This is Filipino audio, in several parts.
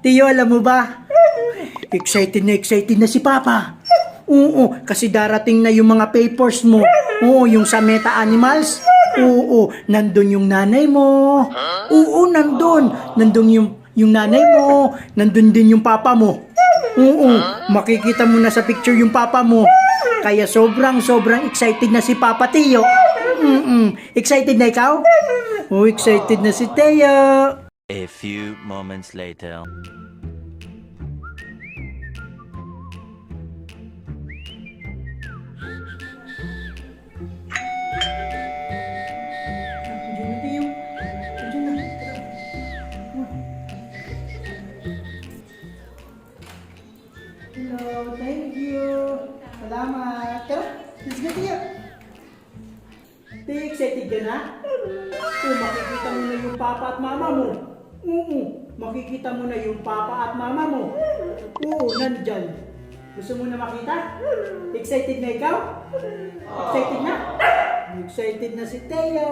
Tiyo, alam mo ba? Excited na si Papa. Oo, kasi darating na yung mga papers mo. Oo, yung sa Meta Animals. Oo, nandun yung nanay mo. Oo, nandun. Nandun yung nanay mo. Nandun din yung papa mo. Oo, makikita mo na sa picture yung papa mo. Kaya sobrang excited na si Papa Tiyo. Excited na ikaw? Oh, excited na si Teo. A few moments later. Andiyan na, Teo. Andiyan na. Tara. Hello, thank you. Salamat. Tara, let's go, Teo. Teo, excited ka na? Oo, makikita mo na yung papa at mama mo. Oo, makikita mo na yung papa at mama mo. Oo, nandyan. Gusto mo na makita? Excited na ikaw? Excited na? Excited na si Teo.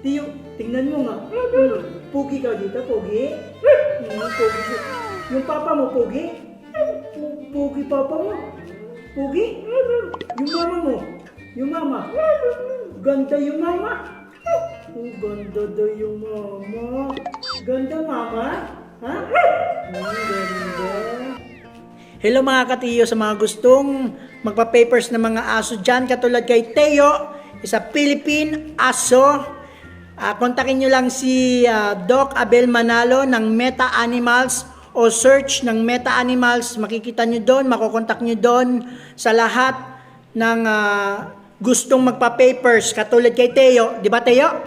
Tiyo, tingnan mo nga. Pogi ka dito, pogi. Pogi. Yung papa mo, pogi. Pogi papa mo. Pogi. Yung mama mo. Yung mama. Ganda yung mama. Oh, ganda daw yung mama. Ganda mama. Ha? Ganda. Hello mga katiyo sa mga gustong magpa-papers ng mga aso dyan. Katulad kay Teo, isa Philippine aso. Kontakin nyo lang si Doc Abel Manalo ng Meta Animals o search ng Meta Animals. Makikita nyo doon, makokontak nyo doon sa lahat ng gustong magpa-papers. Katulad kay Teo. Di ba Teo?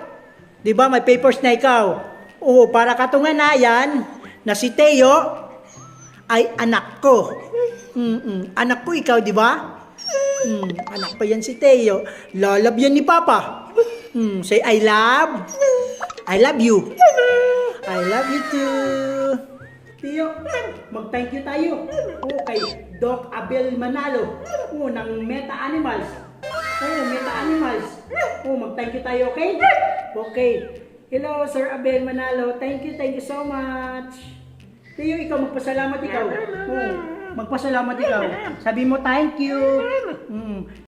Di ba may papers na ikaw? Oo, para katunganayan na si Teo ay anak ko. Anak ko ikaw, di ba? Anak ko yan si Teo. Lalab yan ni Papa. Say I love you. I love you too. Teo, mag-thank you tayo. Kay Doc Abel Manalo. Ng Meta Animals. Meta Animals. Mag-thank you tayo, okay? Okay. Hello, Sir Abel Manalo. Thank you so much. Teo, ikaw magpasalamat ikaw. Magpasalamat ikaw. Sabi mo thank you.